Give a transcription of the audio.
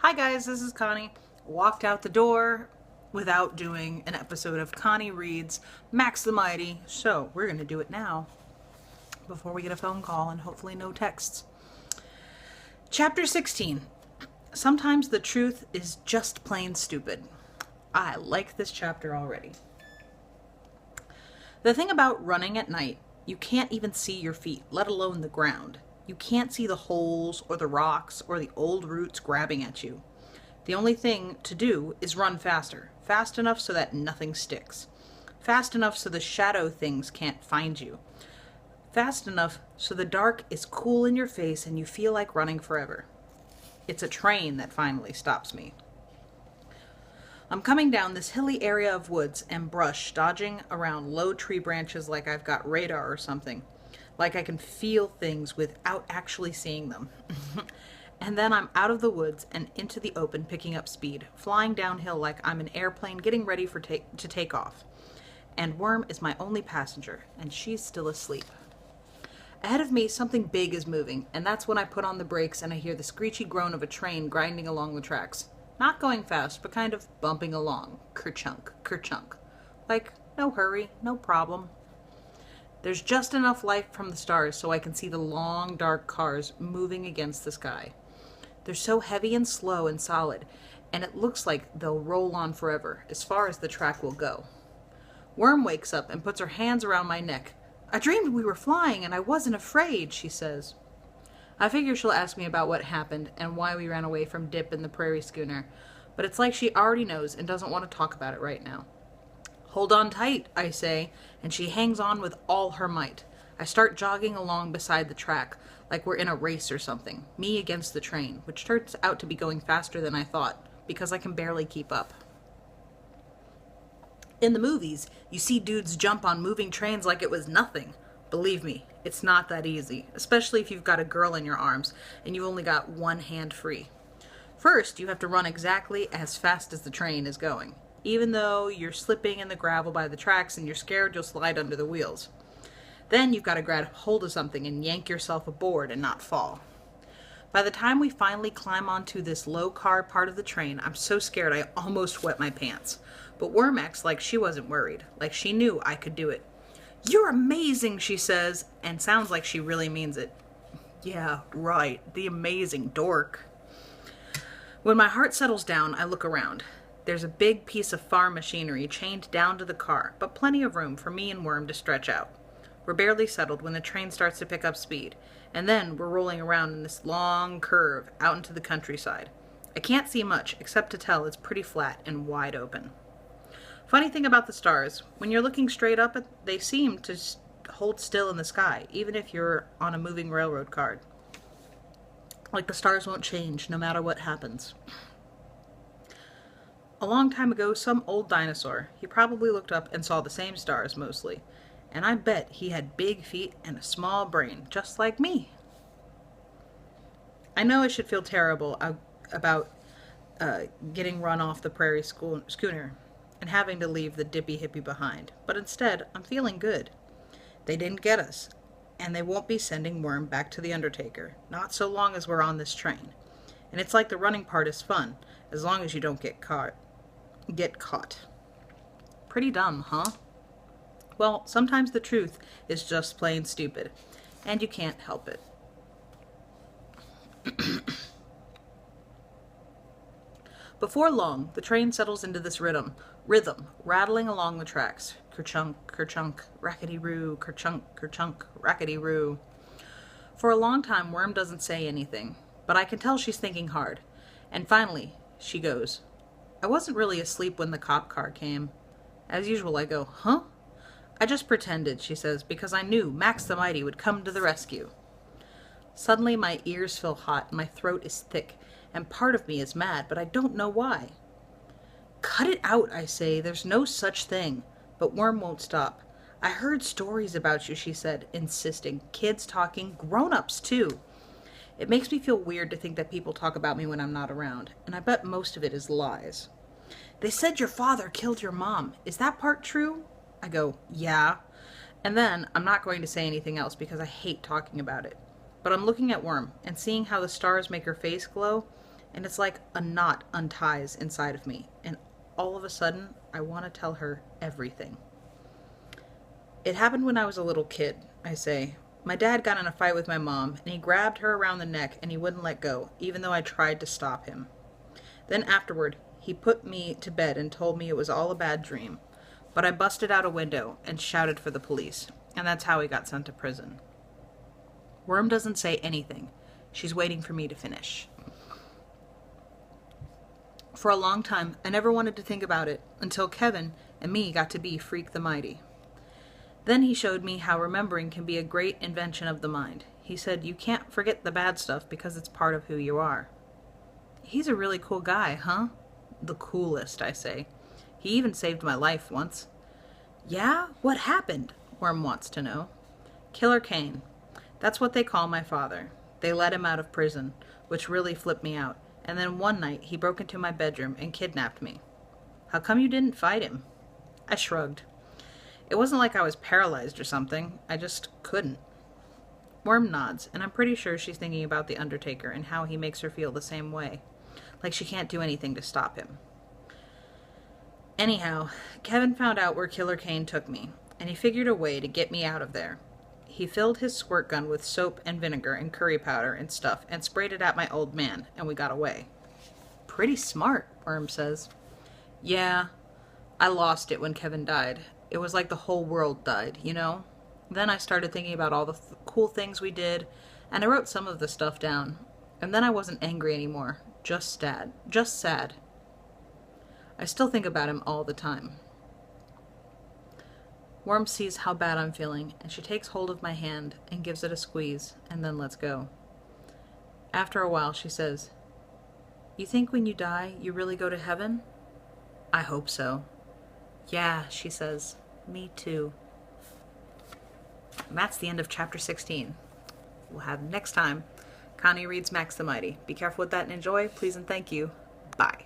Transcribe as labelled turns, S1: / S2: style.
S1: Hi guys, this is Connie. Walked out the door without doing an episode of Connie Reads Max the Mighty, so we're going to do it now before we get a phone call and hopefully no texts. Chapter 16. Sometimes the truth is just plain stupid. I like this chapter already. The thing about running at night, you can't even see your feet, let alone the ground. You can't see the holes or the rocks or the old roots grabbing at you. The only thing to do is run faster, fast enough so that nothing sticks. Fast enough so the shadow things can't find you. Fast enough so the dark is cool in your face and you feel like running forever. It's a train that finally stops me. I'm coming down this hilly area of woods and brush, dodging around low tree branches like I've got radar or something. Like I can feel things without actually seeing them. And then I'm out of the woods and into the open, picking up speed, flying downhill like I'm an airplane getting ready to take off. And Worm is my only passenger, and she's still asleep. Ahead of me, something big is moving, and that's when I put on the brakes and I hear the screechy groan of a train grinding along the tracks. Not going fast, but kind of bumping along. Ker-chunk, ker-chunk. Like, no hurry, no problem. There's just enough light from the stars so I can see the long, dark cars moving against the sky. They're so heavy and slow and solid, and it looks like they'll roll on forever, as far as the track will go. Worm wakes up and puts her hands around my neck. "I dreamed we were flying, and I wasn't afraid," she says. I figure she'll ask me about what happened and why we ran away from Dip in the prairie schooner, but it's like she already knows and doesn't want to talk about it right now. "Hold on tight," I say, and she hangs on with all her might. I start jogging along beside the track, like we're in a race or something, me against the train, which turns out to be going faster than I thought, because I can barely keep up. In the movies, you see dudes jump on moving trains like it was nothing. Believe me, it's not that easy, especially if you've got a girl in your arms and you've only got one hand free. First, you have to run exactly as fast as the train is going, even though you're slipping in the gravel by the tracks and you're scared you'll slide under the wheels. Then you've got to grab hold of something and yank yourself aboard and not fall. By the time we finally climb onto this low car part of the train, I'm so scared I almost wet my pants. But Worm acts like she wasn't worried, like she knew I could do it. "You're amazing," she says, and sounds like she really means it. Yeah, right, the amazing dork. When my heart settles down, I look around. There's a big piece of farm machinery chained down to the car, but plenty of room for me and Worm to stretch out. We're barely settled when the train starts to pick up speed, and then we're rolling around in this long curve out into the countryside. I can't see much, except to tell it's pretty flat and wide open. Funny thing about the stars, when you're looking straight up, they seem to hold still in the sky, even if you're on a moving railroad car. Like the stars won't change no matter what happens. A long time ago, some old dinosaur, he probably looked up and saw the same stars mostly, and I bet he had big feet and a small brain, just like me. I know I should feel terrible about getting run off the prairie schooner and having to leave the dippy hippie behind, but instead, I'm feeling good. They didn't get us, and they won't be sending Worm back to the Undertaker, not so long as we're on this train. And it's like the running part is fun, as long as you don't get caught. Pretty dumb, huh? Well, sometimes the truth is just plain stupid, and you can't help it. Before long, the train settles into this rhythm, rattling along the tracks. Ker-chunk, ker-chunk, rackety-roo, ker-chunk, ker-chunk, rackety-roo. For a long time, Worm doesn't say anything, but I can tell she's thinking hard. And finally, she goes, "I wasn't really asleep when the cop car came." As usual, I go, "Huh?" "I just pretended," she says, "because I knew Max the Mighty would come to the rescue." Suddenly, my ears feel hot, and my throat is thick, and part of me is mad, but I don't know why. "Cut it out," I say. "There's no such thing." But Worm won't stop. "I heard stories about you," she said, insisting. "Kids talking, grown-ups too." It makes me feel weird to think that people talk about me when I'm not around, and I bet most of it is lies. "They said your father killed your mom. Is that part true?" I go, "Yeah." And then I'm not going to say anything else because I hate talking about it. But I'm looking at Worm and seeing how the stars make her face glow, and it's like a knot unties inside of me, and all of a sudden, I want to tell her everything. It happened when I was a little kid, I say. My dad got in a fight with my mom, and he grabbed her around the neck, and he wouldn't let go, even though I tried to stop him. Then afterward, he put me to bed and told me it was all a bad dream. But I busted out a window and shouted for the police, and that's how he got sent to prison. Worm doesn't say anything. She's waiting for me to finish. For a long time, I never wanted to think about it until Kevin and me got to be Freak the Mighty. Then he showed me how remembering can be a great invention of the mind. He said, you can't forget the bad stuff because it's part of who you are. He's a really cool guy, huh? The coolest, I say. He even saved my life once. Yeah? What happened? Worm wants to know. Killer Kane. That's what they call my father. They let him out of prison, which really flipped me out. And then one night, he broke into my bedroom and kidnapped me. How come you didn't fight him? I shrugged. It wasn't like I was paralyzed or something. I just couldn't. Worm nods, and I'm pretty sure she's thinking about the Undertaker and how he makes her feel the same way. Like she can't do anything to stop him. Anyhow, Kevin found out where Killer Kane took me, and he figured a way to get me out of there. He filled his squirt gun with soap and vinegar and curry powder and stuff and sprayed it at my old man, and we got away. Pretty smart, Worm says. Yeah, I lost it when Kevin died. It was like the whole world died, you know? Then I started thinking about all the cool things we did, and I wrote some of the stuff down. And then I wasn't angry anymore, just sad. Just sad. I still think about him all the time. Worm sees how bad I'm feeling, and she takes hold of my hand and gives it a squeeze, and then lets go. After a while, she says, You think when you die, you really go to heaven? I hope so. Yeah, she says. Me too. And that's the end of chapter 16. We'll have next time. Connie reads Max the Mighty. Be careful with that and enjoy. Please and thank you. Bye.